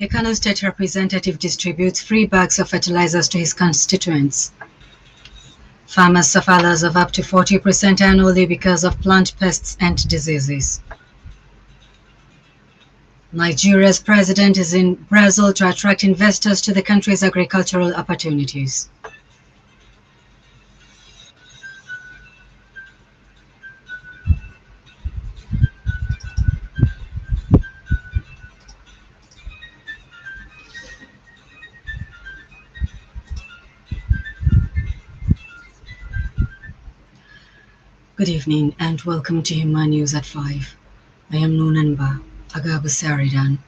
A Kano State representative distributes free bags of fertilizers to his constituents. Farmers suffer loss of up to 40% annually because of plant pests and diseases. Nigeria's president is in Brazil to attract investors to the country's agricultural opportunities. Good evening and welcome to Himma News at 5. I am Nunanba, Agabus Eridan.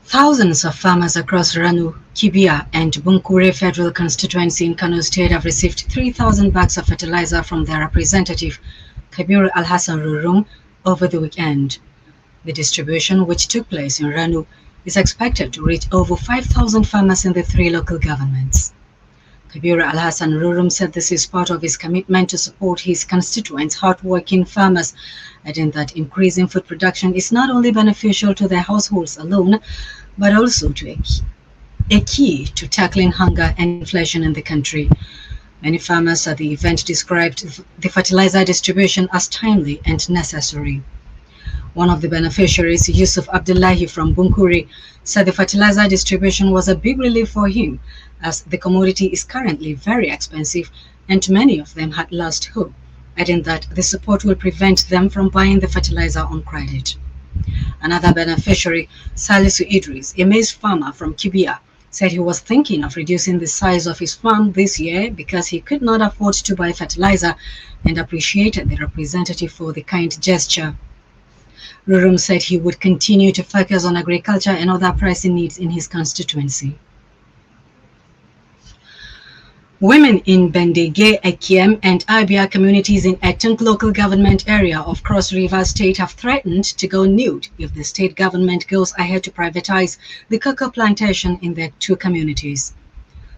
Thousands of farmers across Ranu, Kibia and Bunkure federal constituency in Kano State have received 3,000 bags of fertilizer from their representative, Kabir Al-Hassan Rurum, over the weekend. The distribution, which took place in Ranu, is expected to reach over 5,000 farmers in the three local governments. Kabir Al-Hassan Rurum said this is part of his commitment to support his constituents' hard-working farmers, adding that increasing food production is not only beneficial to their households alone, but also a key to tackling hunger and inflation in the country. Many farmers at the event described the fertilizer distribution as timely and necessary. One of the beneficiaries, Yusuf Abdullahi from Bunkuri, said the fertilizer distribution was a big relief for him, as the commodity is currently very expensive and many of them had lost hope, adding that the support will prevent them from buying the fertilizer on credit. Another beneficiary, Salisu Idris, a maize farmer from Kibia, said he was thinking of reducing the size of his farm this year because he could not afford to buy fertilizer and appreciated the representative for the kind gesture. Rurum said he would continue to focus on agriculture and other pressing needs in his constituency. Women in Bendege, Ekiem, and Abia communities in Etunk local government area of Cross River State have threatened to go nude if the state government goes ahead to privatize the cocoa plantation in their two communities.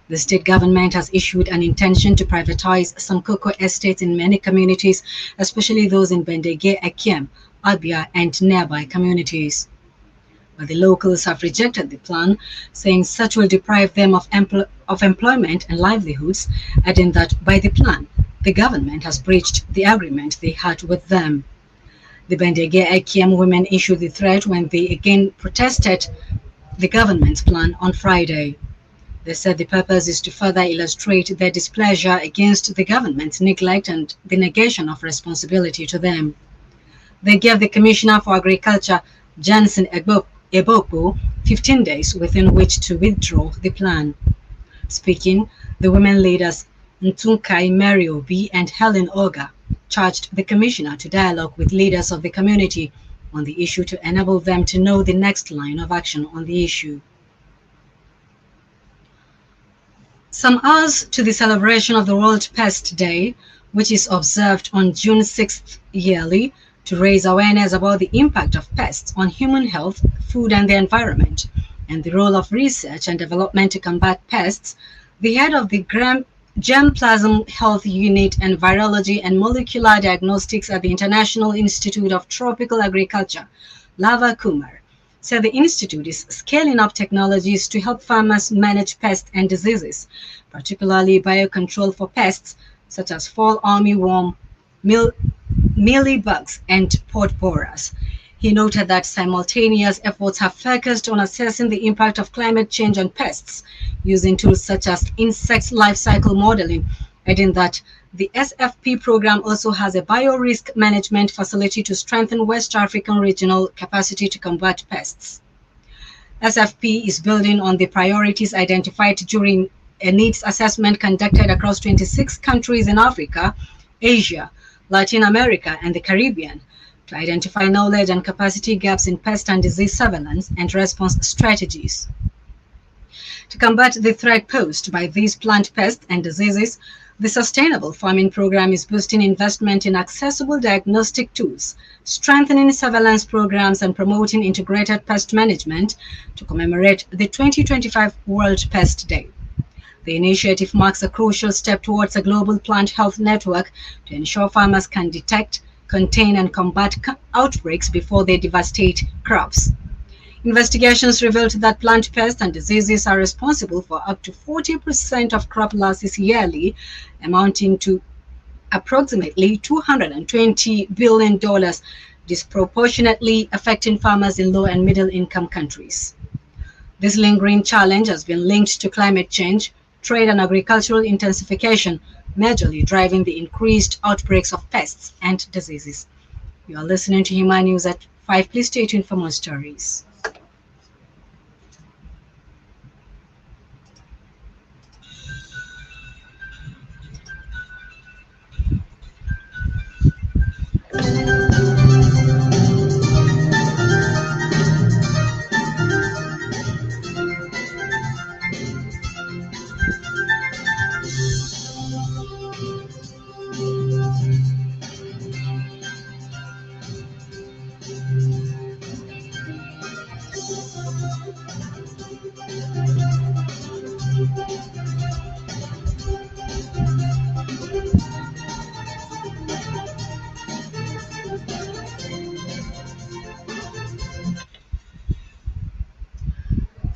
The state government has issued an intention to privatize some cocoa estates in many communities, especially those in Bendege, Ekiem, Abia, and nearby communities. But the locals have rejected the plan, saying such will deprive them of employment and livelihoods, adding that by the plan, the government has breached the agreement they had with them. The Bendege Ekiem women issued the threat when they again protested the government's plan on Friday. They said the purpose is to further illustrate their displeasure against the government's neglect and the negation of responsibility to them. They gave the Commissioner for Agriculture, Jansen Eboku, 15 days within which to withdraw the plan. Speaking, the women leaders Ntunkai Mariobi and Helen Oga charged the commissioner to dialogue with leaders of the community on the issue to enable them to know the next line of action on the issue. Some hours to the celebration of the World Pest Day, which is observed on June 6th yearly, to raise awareness about the impact of pests on human health, food and the environment, and the role of research and development to combat pests, the head of the Germplasm Health Unit and Virology and Molecular Diagnostics at the International Institute of Tropical Agriculture, Lava Kumar, said the institute is scaling up technologies to help farmers manage pests and diseases, particularly biocontrol for pests such as fall armyworm, mealybugs, and pod borers. He noted that simultaneous efforts have focused on assessing the impact of climate change on pests using tools such as insect life cycle modeling, adding that the SFP program also has a biorisk management facility to strengthen West African regional capacity to combat pests. SFP is building on the priorities identified during a needs assessment conducted across 26 countries in Africa, Asia, Latin America, and the Caribbean to identify knowledge and capacity gaps in pest and disease surveillance and response strategies. To combat the threat posed by these plant pests and diseases, the Sustainable Farming Program is boosting investment in accessible diagnostic tools, strengthening surveillance programs, and promoting integrated pest management to commemorate the 2025 World Pest Day. The initiative marks a crucial step towards a global plant health network to ensure farmers can detect, contain, and combat outbreaks before they devastate crops. Investigations revealed that plant pests and diseases are responsible for up to 40% of crop losses yearly, amounting to approximately $220 billion, disproportionately affecting farmers in low and middle income countries. This lingering challenge has been linked to climate change, trade, and agricultural intensification, majorly driving the increased outbreaks of pests and diseases. You are listening to Himma News at 5. Please stay tuned for more stories.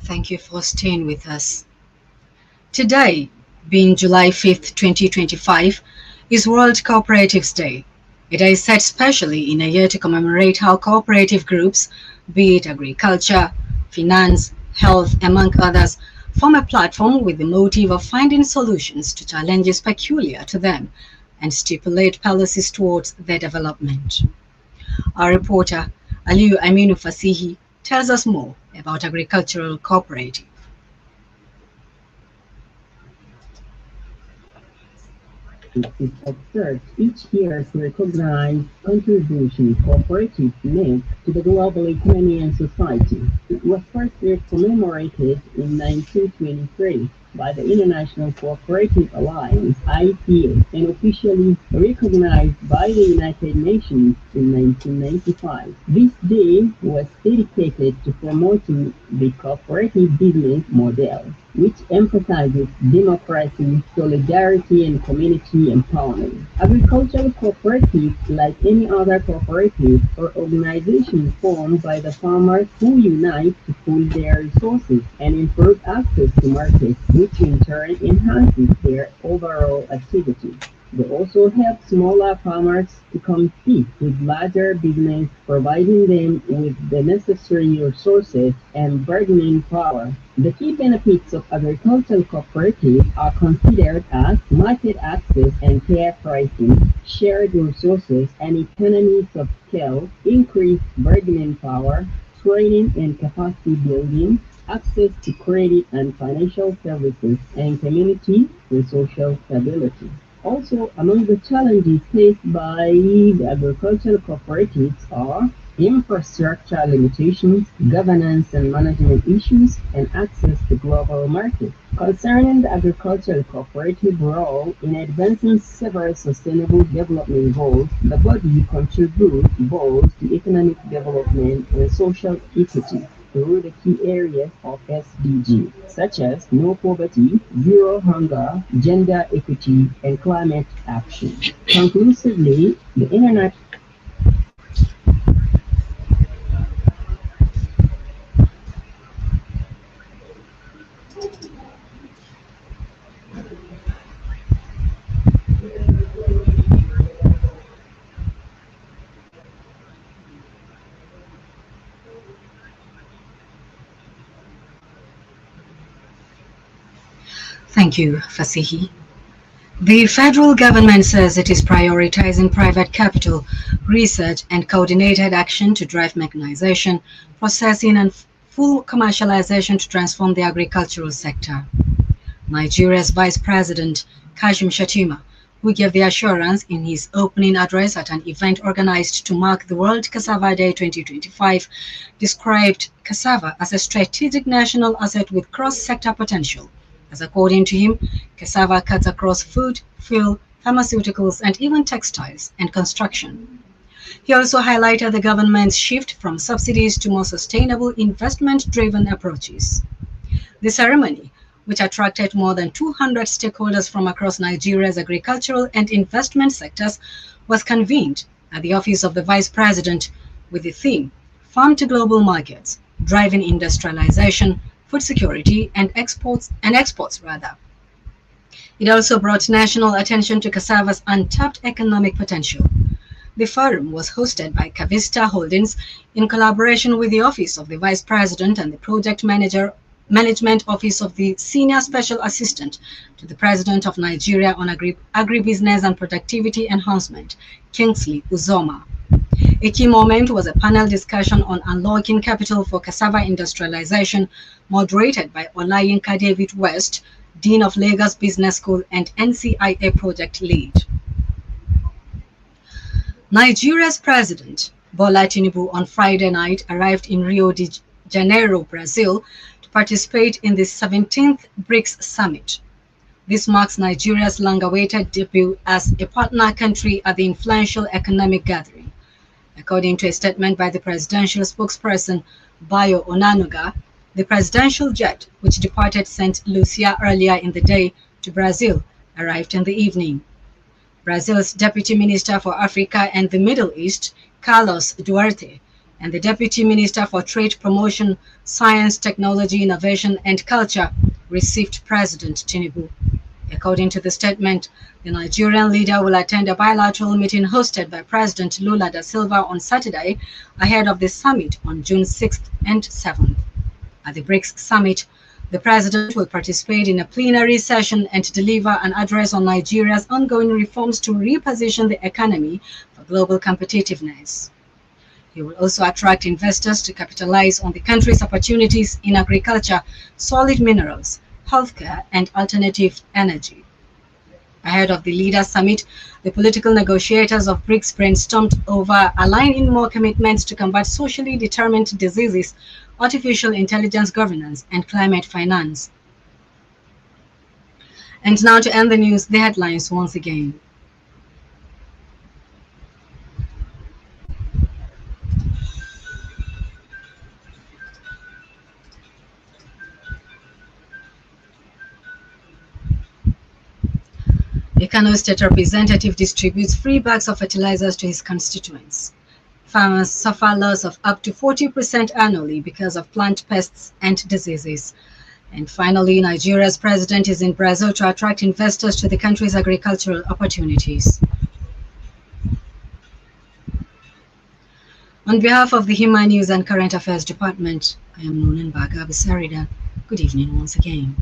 Thank you for staying with us. Today, being July 5th, 2025, is World Cooperatives Day. It is set specially in a year to commemorate how cooperative groups, be it agriculture, finance, health, among others, form a platform with the motive of finding solutions to challenges peculiar to them and stipulate policies towards their development. Our reporter, Aliyu Aminu Fasihi, tells us more about agricultural cooperative. Is observed each year to recognize contribution cooperatives make to the global economy and society. It was first commemorated in 1923 by the International Cooperative Alliance (ICA) and officially recognized by the United Nations in 1995. This day was dedicated to promoting the cooperative business model, which emphasizes democracy, solidarity, and community empowerment. Agricultural cooperatives, like any other cooperative or organization formed by the farmers who unite to pool their resources and improve access to markets, which in turn enhances their overall activity. They also help smaller farmers to compete with larger business, providing them with the necessary resources and bargaining power. The key benefits of agricultural cooperatives are considered as market access and fair pricing, shared resources and economies of scale, increased bargaining power, training and capacity building, access to credit and financial services, and community and social stability. Also, among the challenges faced by the agricultural cooperatives are infrastructure limitations, governance and management issues, and access to global markets. Concerning the agricultural cooperative role in advancing several sustainable development goals, the body contributes both to economic development and social equity through the key areas of SDG, such as no poverty, zero hunger, gender equity, and climate action. Conclusively, the Internet Thank you, Fasihi. The federal government says it is prioritizing private capital, research, and coordinated action to drive mechanization, processing, and full commercialization to transform the agricultural sector. Nigeria's Vice President, Kashim Shettima, who gave the assurance in his opening address at an event organized to mark the World Cassava Day 2025, described cassava as a strategic national asset with cross-sector potential, as according to him, cassava cuts across food, fuel, pharmaceuticals, and even textiles and construction. He also highlighted the government's shift from subsidies to more sustainable investment-driven approaches. The ceremony, which attracted more than 200 stakeholders from across Nigeria's agricultural and investment sectors, was convened at the office of the Vice President with the theme Farm to Global Markets, Driving Industrialization, Food Security, and Exports. It also brought national attention to cassava's untapped economic potential. The forum was hosted by Cavista Holdings in collaboration with the Office of the Vice President and the Project Management Office of the Senior Special Assistant to the President of Nigeria on Agribusiness and Productivity Enhancement, Kingsley Uzoma. A key moment was a panel discussion on unlocking capital for cassava industrialization, moderated by Olayinka David West, Dean of Lagos Business School and NCIA project lead. Nigeria's President, Bola Tinubu, on Friday night arrived in Rio de Janeiro, Brazil, to participate in the 17th BRICS Summit. This marks Nigeria's long-awaited debut as a partner country at the influential economic gathering. According to a statement by the presidential spokesperson, Bayo Onanuga, the presidential jet, which departed St. Lucia earlier in the day to Brazil, arrived in the evening. Brazil's Deputy Minister for Africa and the Middle East, Carlos Duarte, and the Deputy Minister for Trade Promotion, Science, Technology, Innovation and Culture received President Tinubu. According to the statement, the Nigerian leader will attend a bilateral meeting hosted by President Lula da Silva on Saturday ahead of the summit on June 6th and 7th. At the BRICS Summit, the president will participate in a plenary session and deliver an address on Nigeria's ongoing reforms to reposition the economy for global competitiveness. He will also attract investors to capitalize on the country's opportunities in agriculture, solid minerals, healthcare, and alternative energy. Ahead of the Leaders Summit, the political negotiators of BRICS brainstormed over aligning more commitments to combat socially determined diseases, artificial intelligence governance, and climate finance. And now to end the news, the headlines once again. A Kano State representative distributes free bags of fertilizers to his constituents. Farmers suffer loss of up to 40% annually because of plant pests and diseases. And finally, Nigeria's president is in Brazil to attract investors to the country's agricultural opportunities. On behalf of the Himma News and Current Affairs Department, I am known as Agabus Eridan. Good evening once again.